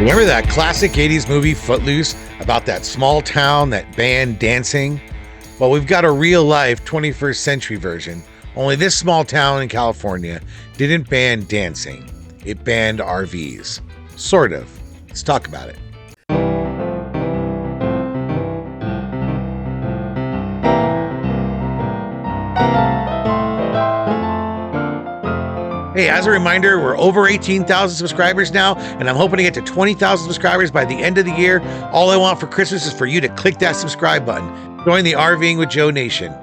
Remember that classic 80s movie Footloose about that small town that banned dancing? Well, we've got a real-life 21st century version, only this small town in California didn't ban dancing. It banned RVs. Sort of. Let's talk about it. Hey, as a reminder, we're over 18,000 subscribers now, and I'm hoping to get to 20,000 subscribers by the end of the year. All I want for Christmas is for you to click that subscribe button. Join the RVing with Joe Nation.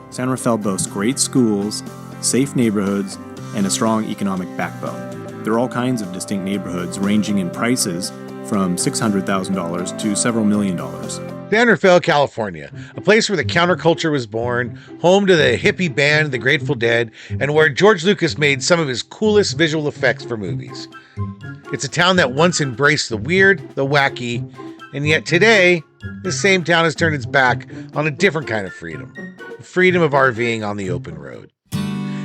San Rafael boasts great schools, safe neighborhoods, and a strong economic backbone. There are all kinds of distinct neighborhoods ranging in prices from $600,000 to several $1 million. San Rafael, California, a place where the counterculture was born, home to the hippie band The Grateful Dead, and where George Lucas made some of his coolest visual effects for movies. It's a town that once embraced the weird, the wacky, and yet today, this same town has turned its back on a different kind of freedom. The freedom of RVing on the open road.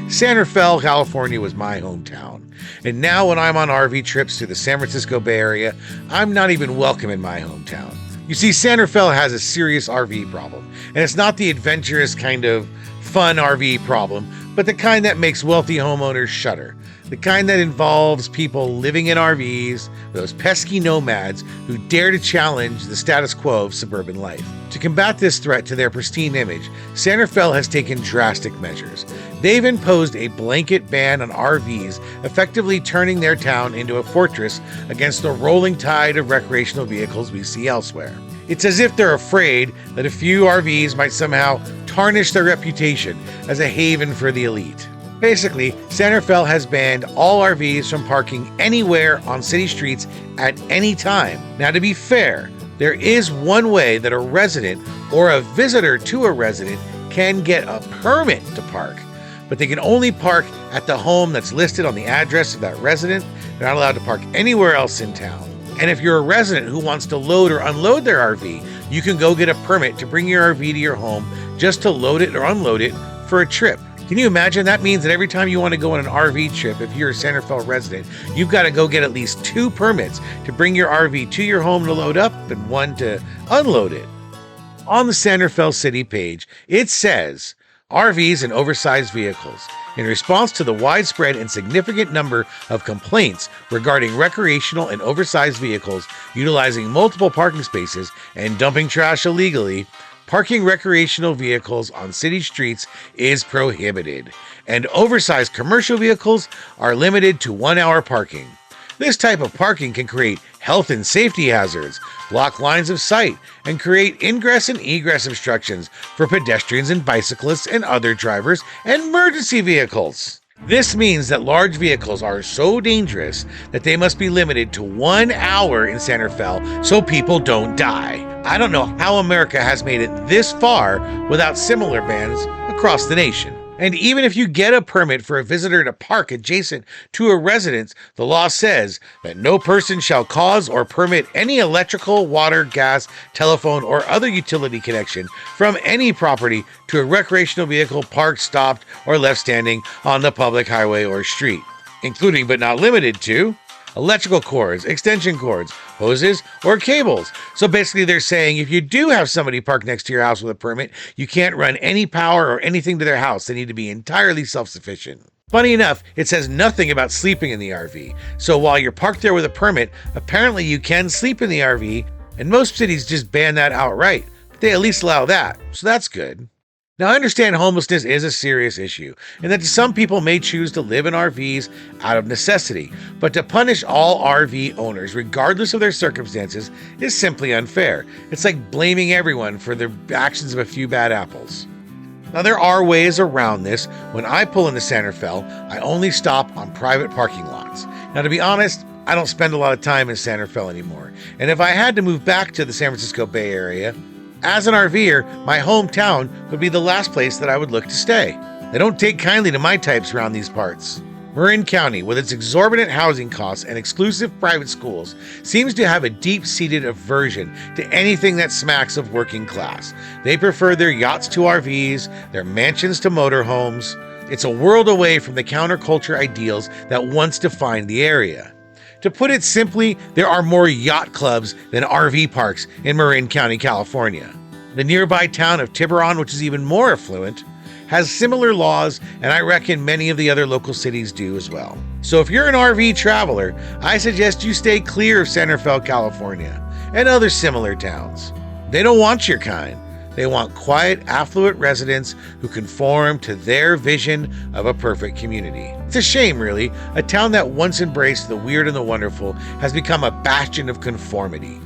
San Rafael, California was my hometown. And now when I'm on RV trips to the San Francisco Bay Area, I'm not even welcome in my hometown. You see, San Rafael has a serious RV problem, and it's not the adventurous kind of fun RV problem, but the kind that makes wealthy homeowners shudder. The kind that involves people living in RVs, those pesky nomads who dare to challenge the status quo of suburban life. To combat this threat to their pristine image, San Rafael has taken drastic measures. They've imposed a blanket ban on RVs, effectively turning their town into a fortress against the rolling tide of recreational vehicles we see elsewhere. It's as if they're afraid that a few RVs might somehow tarnish their reputation as a haven for the elite. Basically, San Rafael has banned all RVs from parking anywhere on city streets at any time. Now, to be fair, there is one way that a resident or a visitor to a resident can get a permit to park, but they can only park at the home that's listed on the address of that resident. They're not allowed to park anywhere else in town. And if you're a resident who wants to load or unload their RV, you can go get a permit to bring your RV to your home just to load it or unload it for a trip. Can you imagine? That means that every time you want to go on an RV trip, if you're a San Rafael resident, you've got to go get at least 2 permits to bring your RV to your home to load up and 1 to unload it. On the San Rafael City page, it says, RVs and oversized vehicles. In response to the widespread and significant number of complaints regarding recreational and oversized vehicles utilizing multiple parking spaces and dumping trash illegally, parking recreational vehicles on city streets is prohibited, and oversized commercial vehicles are limited to 1-hour parking. This type of parking can create health and safety hazards, block lines of sight, and create ingress and egress obstructions for pedestrians and bicyclists and other drivers and emergency vehicles. This means that large vehicles are so dangerous that they must be limited to 1 hour in San Rafael so people don't die. I don't know how America has made it this far without similar bans across the nation. And even if you get a permit for a visitor to park adjacent to a residence, the law says that no person shall cause or permit any electrical, water, gas, telephone, or other utility connection from any property to a recreational vehicle parked, stopped, or left standing on the public highway or street, including but not limited to electrical cords, extension cords, hoses, or cables. So basically they're saying if you do have somebody parked next to your house with a permit, you can't run any power or anything to their house. They need to be entirely self-sufficient. Funny enough, it says nothing about sleeping in the RV. So while you're parked there with a permit, apparently you can sleep in the RV, and most cities just ban that outright. But they at least allow that, so that's good. Now, I understand homelessness is a serious issue, and that some people may choose to live in RVs out of necessity, but to punish all RV owners, regardless of their circumstances, is simply unfair. It's like blaming everyone for the actions of a few bad apples. Now, there are ways around this. When I pull into San Rafael, I only stop on private parking lots. Now, to be honest, I don't spend a lot of time in San Rafael anymore, and if I had to move back to the San Francisco Bay Area, as an RVer, my hometown would be the last place that I would look to stay. They don't take kindly to my types around these parts. Marin County, with its exorbitant housing costs and exclusive private schools, seems to have a deep-seated aversion to anything that smacks of working class. They prefer their yachts to RVs, their mansions to motorhomes. It's a world away from the counterculture ideals that once defined the area. To put it simply, there are more yacht clubs than RV parks in Marin County, California. The nearby town of Tiburon, which is even more affluent, has similar laws, and I reckon many of the other local cities do as well. So if you're an RV traveler, I suggest you stay clear of San Rafael, California, and other similar towns. They don't want your kind. They want quiet, affluent residents who conform to their vision of a perfect community. It's a shame, really. A town that once embraced the weird and the wonderful has become a bastion of conformity.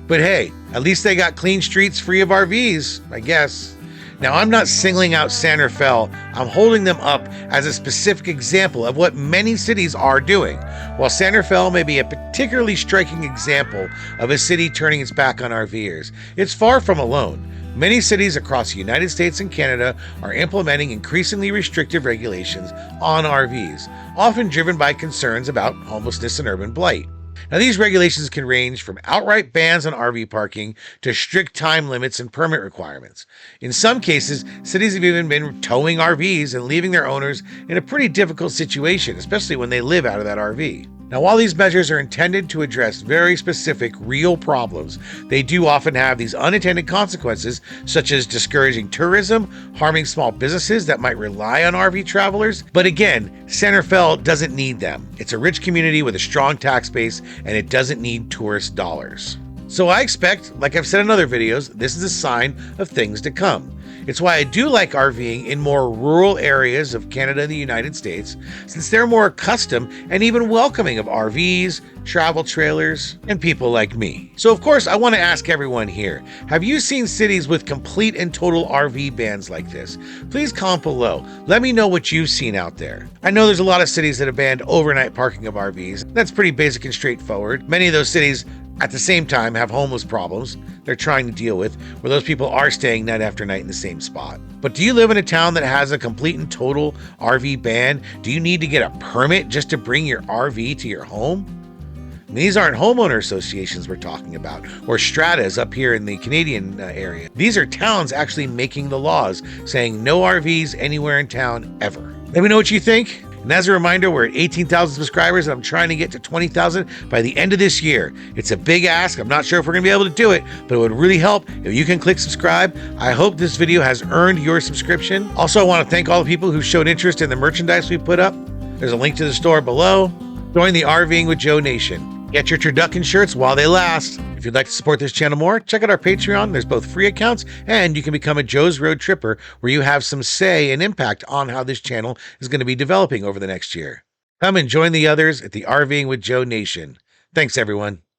But hey, at least they got clean streets free of RVs, I guess. Now, I'm not singling out San Rafael. I'm holding them up as a specific example of what many cities are doing. While San Rafael may be a particularly striking example of a city turning its back on RVers, it's far from alone. Many cities across the United States and Canada are implementing increasingly restrictive regulations on RVs, often driven by concerns about homelessness and urban blight. Now, these regulations can range from outright bans on RV parking to strict time limits and permit requirements. In some cases, cities have even been towing RVs and leaving their owners in a pretty difficult situation, especially when they live out of that RV. Now, while these measures are intended to address very specific, real problems, they do often have these unintended consequences, such as discouraging tourism, harming small businesses that might rely on RV travelers. But again, San Rafael doesn't need them. It's a rich community with a strong tax base, and it doesn't need tourist dollars. So I expect, like I've said in other videos, this is a sign of things to come. It's why I do like RVing in more rural areas of Canada and the United States, since they're more accustomed and even welcoming of RVs, travel trailers, and people like me. So of course, I want to ask everyone here, have you seen cities with complete and total RV bans like this? Please comment below. Let me know what you've seen out there. I know there's a lot of cities that have banned overnight parking of RVs. That's pretty basic and straightforward. Many of those cities at the same time have homeless problems they're trying to deal with, where those people are staying night after night in the same spot. But do you live in a town that has a complete and total RV ban? Do you need to get a permit just to bring your RV to your home? And these aren't homeowner associations we're talking about, or stratas up here in the Canadian area. These are towns actually making the laws, saying no RVs anywhere in town ever. Let me know what you think. And as a reminder, we're at 18,000 subscribers and I'm trying to get to 20,000 by the end of this year. It's a big ask. I'm not sure if we're going to be able to do it, but it would really help if you can click subscribe. I hope this video has earned your subscription. Also, I want to thank all the people who showed interest in the merchandise we put up. There's a link to the store below. Join the RVing with Joe Nation. Get your turducken shirts while they last. If you'd like to support this channel more, check out our Patreon. There's both free accounts and you can become a Joe's Road Tripper, where you have some say and impact on how this channel is going to be developing over the next year. Come and join the others at the RVing with Joe Nation. Thanks, everyone.